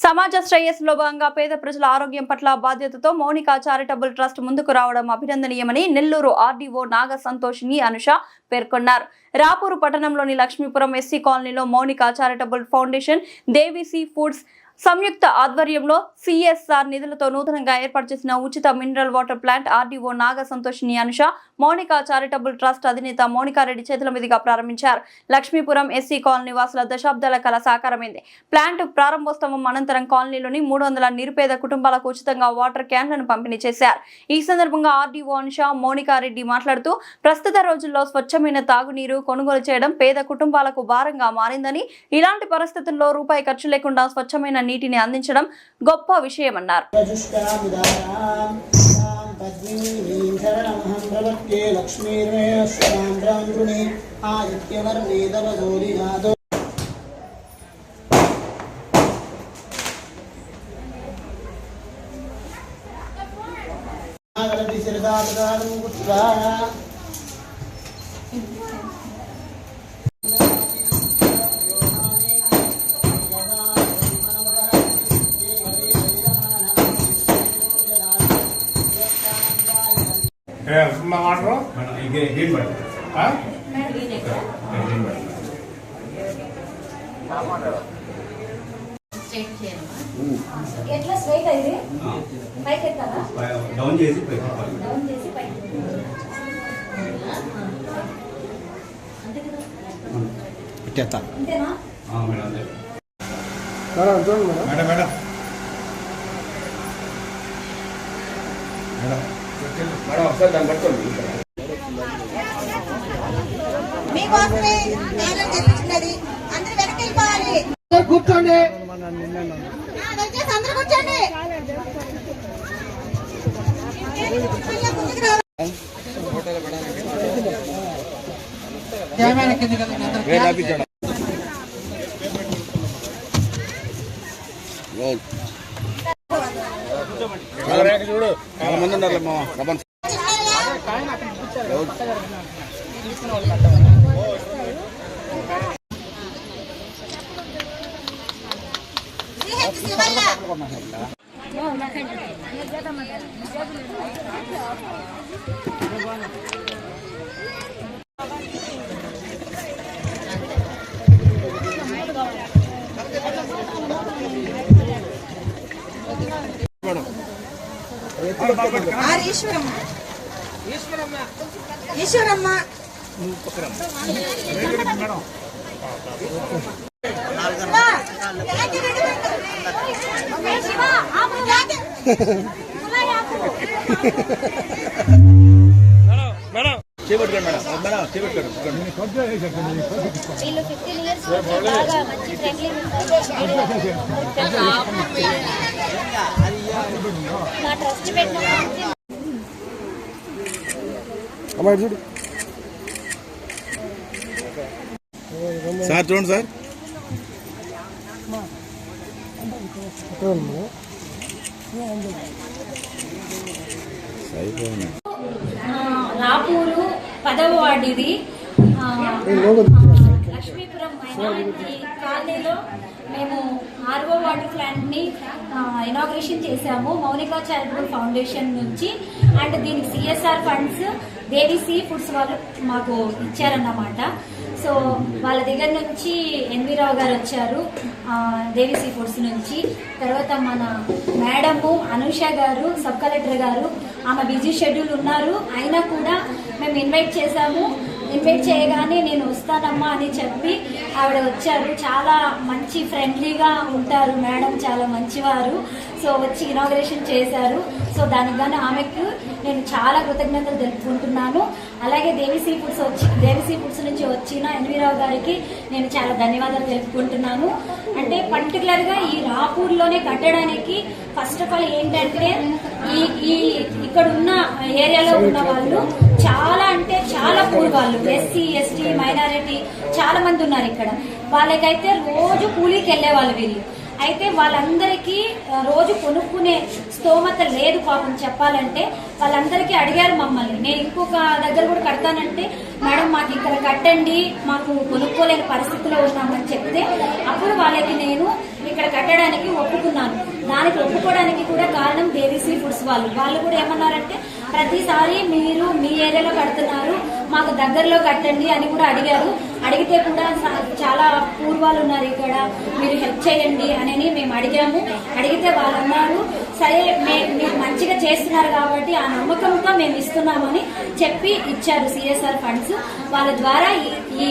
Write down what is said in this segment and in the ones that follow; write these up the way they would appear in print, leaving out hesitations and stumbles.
సమాజ శ్రేయస్సులో భాగంగా పేద ప్రజల ఆరోగ్యం పట్ల బాధ్యతతో మౌనిక చారిటబుల్ ట్రస్ట్ ముందుకు రావడం అభినందనీయమని నెల్లూరు ఆర్డీఓ నాగ సంతోషిని అనుష పేర్కొన్నారు. రాపూరు పట్టణంలోని లక్ష్మీపురం ఎస్సీ కాలనీలో Mounika charitable foundation, Devisi foods సంయుక్త ఆధ్వర్యంలో సిఎస్ఆర్ నిధులతో నూతనంగా ఏర్పాటు చేసిన ఉచిత మినరల్ వాటర్ ప్లాంట్ ఆర్డీఓ నాగ సంతోషిని అనుష మౌనిక చారిటబుల్ ట్రస్ట్ అధినేత మౌనికారెడ్డి చేతుల మీదుగా ప్రారంభించారు. లక్ష్మీపురం ఎస్సీ కాలనీ వాసుల దశాబ్దాల కళ సాకారమైంది. ప్లాంట్ ప్రారంభోత్సవం అనంతరం కాలనీలోని 300 నిరుపేద కుటుంబాలకు ఉచితంగా వాటర్ క్యాన్లను పంపిణీ చేశారు. ఈ సందర్భంగా ఆర్డీఓ అనుష మౌనికారెడ్డి మాట్లాడుతూ ప్రస్తుత రోజుల్లో స్వచ్ఛమైన తాగునీరు కొనుగోలు చేయడం పేద కుటుంబాలకు భారంగా మారిందని, ఇలాంటి పరిస్థితుల్లో రూపాయి ఖర్చు లేకుండా స్వచ్ఛమైన నీటిని అందించడం గొప్ప విషయమన్నారు. ఎట్లా స్ట్రైట్ అయ్యి పైకి ఎక్కాలా? డౌన్ చేసి పైకి అంతే కదా? అంతేనా? మీకోసమే టాలెంట్ తెప్పించినది. అందరూ వెనక్కి వెళ్ళిపోవాలి. కూర్చోండి, అందరూ కూర్చోండి. చూడు చాలా మంది ఉన్నారు. ఈశ్వరమ్మ చేపట్టుకోండి మేడం, మేడం చేపట్టుకోండి. వీళ్ళు 15 years బాగా మంచి ఫ్రెండ్లీ నా ట్రస్ట్ పెట్టిన సార్ చూడండి సార్. రాపూరు 10వ వార్డు ఇది. లక్ష్మీపురం మైనారిటీ కాలనీలో మేము 6వ వార్డు ప్లాంట్ ని ఇనాగ్రేషన్ చేశాము మౌనిక చారిటబుల్ ఫౌండేషన్ నుంచి. అండ్ దీనికి సిఎస్ఆర్ ఫండ్స్ దేవిసి ఫుడ్స్ వాళ్ళు మాకు ఇచ్చారన్నమాట. సో వాళ్ళ దగ్గర నుంచి ఎన్వి రావు గారు వచ్చారు దేవిసి ఫుడ్స్ నుంచి. తర్వాత మన మేడము అనుష గారు, సబ్ కలెక్టర్ గారు, ఆమె బిజీ షెడ్యూల్ ఉన్నారు, అయినా కూడా మేము ఇన్వైట్ చేశాము. ఇన్వైట్ చేయగానే నేను వస్తానమ్మా అని చెప్పి ఆవిడ వచ్చారు. చాలా మంచి ఫ్రెండ్లీగా ఉంటారు మేడం, చాలా మంచివారు. సో వచ్చి ఇనాగ్రేషన్ చేశారు. సో దానికి గాను ఆమెకు నేను చాలా కృతజ్ఞతలు తెలుపుకుంటున్నాను. అలాగే దేవిసి ఫుడ్స్ నుంచి వచ్చిన ఎన్వీరావు గారికి నేను చాలా ధన్యవాదాలు తెలుపుకుంటున్నాను. అంటే పర్టికులర్గా ఈ రాపూర్లోనే కట్టడానికి ఫస్ట్ ఆఫ్ ఆల్ ఏంటంటే ఈ ఇక్కడ ఉన్న ఏరియాలో ఉన్న వాళ్ళు చాలా అంటే చాలా పూర్ వాళ్ళు, ఎస్సీ ఎస్టీ మైనారిటీ చాలా మంది ఉన్నారు ఇక్కడ. వాళ్ళకైతే రోజు కూలీకి వెళ్లే వాళ్ళు వీళ్ళు. అయితే వాళ్ళందరికీ రోజు కొనుక్కునే స్తోమత లేదు పాపం చెప్పాలంటే. వాళ్ళందరికీ అడిగారు మమ్మల్ని, నేను ఇంకొక దగ్గర కూడా కడతానంటే మేడం మాకు ఇక్కడ కట్టండి, మాకు కొనుక్కోలేని పరిస్థితిలో ఉన్నామని చెప్తే అప్పుడు వాళ్ళకి నేను ఇక్కడ కట్టడానికి ఒప్పుకున్నాను. దానికి ఒప్పుకోవడానికి కూడా కారణం దేవిశ్రీ ఫుడ్స్ వాళ్ళు కూడా ఏమన్నారంటే ప్రతిసారి మీరు మీ ఏరియాలో కడుతున్నారు, మాకు దగ్గరలో కట్టండి అని కూడా అడిగారు. అడిగితే కూడా చాలా పూర్వాలు ఉన్నారు ఇక్కడ, మీరు హెల్ప్ చేయండి అని మేము అడిగాము. అడిగితే వాళ్ళు అన్నారు సరే మీరు మంచిగా చేస్తున్నారు కాబట్టి ఆ నమ్మకంతో మేము ఇస్తున్నామని చెప్పి ఇచ్చారు సిఎస్ఆర్ ఫండ్స్. వాళ్ళ ద్వారా ఈ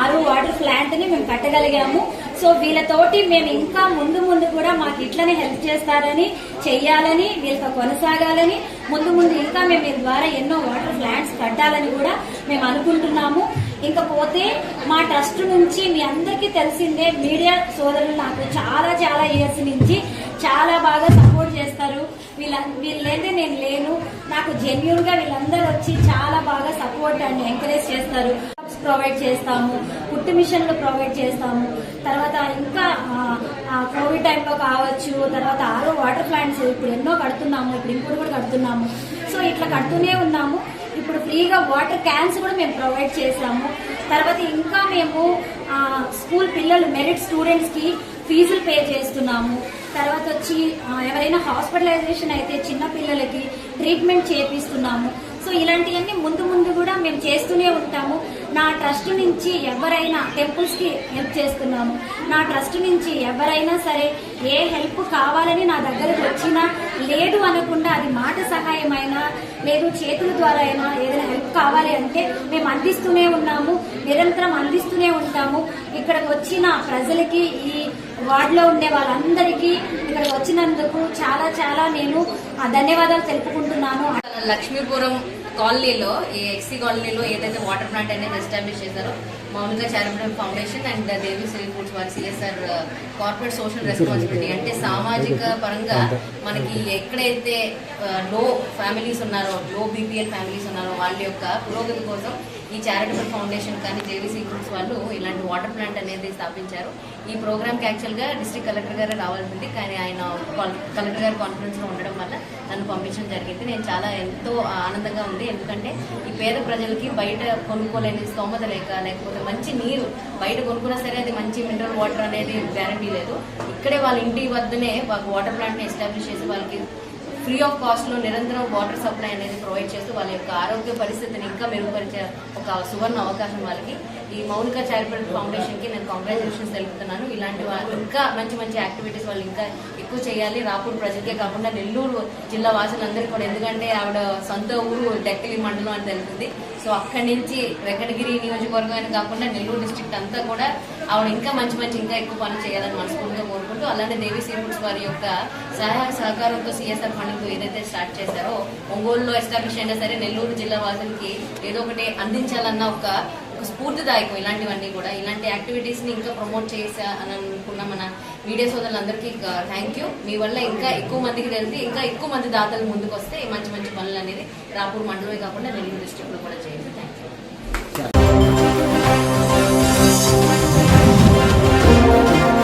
ఆరు వాటర్ ప్లాంట్ ని మేము కట్టగలిగాము. సో వీళ్ళతోటి మేము ఇంకా ముందు కూడా మాకు ఇట్లనే హెల్ప్ చేస్తారని, చెయ్యాలని, వీళ్ళతో కొనసాగాలని, ముందు ఇంకా మేము వీళ్ళ ద్వారా ఎన్నో వాటర్ ప్లాంట్స్ కట్టాలని కూడా మేము అనుకుంటున్నాము. ఇంకపోతే మా ట్రస్ట్ నుంచి మీ అందరికీ తెలిసిందే, మీడియా సోదరులు నాకు చాలా ఇయర్స్ నుంచి చాలా బాగా సపోర్ట్ చేస్తారు. వీళ్ళైతే నేను లేను, నాకు జెన్యూన్ గా వీళ్ళందరూ వచ్చి చాలా బాగా సపోర్ట్ అండ్ ఎంకరేజ్ చేస్తారు. ప్రొవైడ్ చేస్తాము, కుట్టు మిషన్లు ప్రొవైడ్ చేస్తాము. తర్వాత ఇంకా కోవిడ్ టైంలో కావచ్చు, తర్వాత ఆరో వాటర్ ప్లాంట్స్ ఇప్పుడు ఎన్నో కడుతున్నాము, ఇప్పుడు ఇంకోటి కూడా కడుతున్నాము. సో ఇట్లా కడుతూనే ఉన్నాము. ఇప్పుడు ఫ్రీగా వాటర్ క్యాన్స్ కూడా మేము ప్రొవైడ్ చేసాము. తర్వాత ఇంకా మేము స్కూల్ పిల్లలు మెరిట్ స్టూడెంట్స్ కి ఫీజులు పే చేస్తున్నాము. తర్వాత వచ్చి ఎవరైనా హాస్పిటలైజేషన్ అయితే చిన్న పిల్లలకి ట్రీట్మెంట్ చేపిస్తున్నాము. సో ఇలాంటివన్నీ ముందు కూడా మేము చేస్తూనే ఉంటాము. నా ట్రస్ట్ నుంచి ఎవరైనా టెంపుల్స్ కి హెల్ప్ చేస్తున్నాము. నా ట్రస్ట్ నుంచి ఎవరైనా సరే ఏ హెల్ప్ కావాలని నా దగ్గరకు వచ్చినా, లేదు అనకుండా అది మాట సహాయం అయినా లేదు చేతుల ద్వారా అయినా ఏదైనా హెల్ప్ కావాలి అంటే మేము అందిస్తూనే ఉన్నాము, నిరంతరం అందిస్తూనే ఉంటాము. ఇక్కడికి వచ్చిన ప్రజలకి, ఈ వార్డులో ఉండే వాళ్ళందరికీ ఇక్కడికి వచ్చినందుకు చాలా నేను ధన్యవాదాలు తెలుపుకుంటున్నాను. లక్ష్మీపురం కాలనీలో, ఈ ఎక్సీ కాలనీలో ఏదైతే వాటర్ ప్లాంట్ అనేది ఎస్టాబ్లిష్ చేశారో Mounika charitable foundation and Devisri Foods వారి సిఎస్ఆర్ కార్పొరేట్ సోషల్ రెస్పాన్సిబిలిటీ అంటే సామాజిక పరంగా మనకి ఎక్కడైతే లో ఫ్యామిలీస్ ఉన్నారో, లో బీపీఎల్ ఫ్యామిలీస్ ఉన్నారో వాళ్ళ యొక్క పురోగతి కోసం ఈ చారిటబుల్ ఫౌండేషన్ కానీ దేవిశ్రీ ఫుడ్స్ వాళ్ళు ఇలాంటి వాటర్ ప్లాంట్ అనేది స్థాపించారు. ఈ ప్రోగ్రామ్కి యాక్చువల్గా డిస్ట్రిక్ట్ కలెక్టర్ గారు రావాల్సింది, కానీ ఆయన కలెక్టర్ గారి కాన్ఫరెన్స్లో ఉండడం వల్ల నన్ను పంపించడం జరిగింది. నేను చాలా ఎంతో ఆనందంగా ఉంది, ఎందుకంటే ఈ పేద ప్రజలకి బయట కొనుక్కోలేని స్తోమత లేకపోతే మంచి నీరు బయట కొనుక్కున్నా సరే అది మంచి మినరల్ వాటర్ అనేది గ్యారంటీ లేదు. ఇక్కడే వాళ్ళ ఇంటి వద్దనే వాటర్ ప్లాంట్ని ఎస్టాబ్లిష్ చేసి వాళ్ళకి ఫ్రీ ఆఫ్ కాస్ట్ లో నిరంతరం వాటర్ సప్లై అనేది ప్రొవైడ్ చేస్తూ వాళ్ళ యొక్క ఆరోగ్య పరిస్థితిని ఇంకా మెరుగుపరిచే ఒక సువర్ణ అవకాశం వాళ్ళకి. ఈ మౌనిక చారిటబుల్ ఫౌండేషన్ కి నేను కంగ్రాచులేషన్స్ తెలుపుతున్నాను. ఇలాంటి ఇంకా మంచి యాక్టివిటీస్ వాళ్ళు ఇంకా ఎక్కువ చేయాలి. రాపూర్ ప్రజలకే కాకుండా నెల్లూరు జిల్లా వాసులందరికీ కూడా, ఎందుకంటే ఆవిడ సొంత ఊరు డెక్కలి మండలం అని తెలుస్తుంది. సో అక్కడి నుంచి వెంకటగిరి నియోజకవర్గం అని కాకుండా నెల్లూరు డిస్ట్రిక్ట్ అంతా కూడా ఆవిడ ఇంకా మంచి ఇంకా ఎక్కువ పనులు చేయాలని మనస్ఫూర్తిగా కోరుకుంటూ, అలానే దేవిశ్రీ ఫుడ్స్ వారి యొక్క సహాయ సహకారంతో సిఎస్ఆర్ ఫండింగ్ ఏదైతే స్టార్ట్ చేశారో, ఒంగోలులో ఎస్టాబ్లిష్ అయినా సరే నెల్లూరు జిల్లా వాసులకి ఏదో ఒకటి అందించాలన్న ఒక స్ఫూర్తిదాయకం ఇలాంటివన్నీ కూడా. ఇలాంటి యాక్టివిటీస్ ని ఇంకా ప్రమోట్ చేసా అని అనుకున్న మన మీడియా సోదరులందరికీ థ్యాంక్ యూ. మీ వల్ల ఇంకా ఎక్కువ మందికి తెలిసి ఇంకా ఎక్కువ మంది దాతలు ముందుకు వస్తే మంచి పనులు అనేది రాపూర్ మండలమే కాకుండా నెల్లూరు డిస్ట్రిక్ట్ లో కూడా చేయండి. Thank you.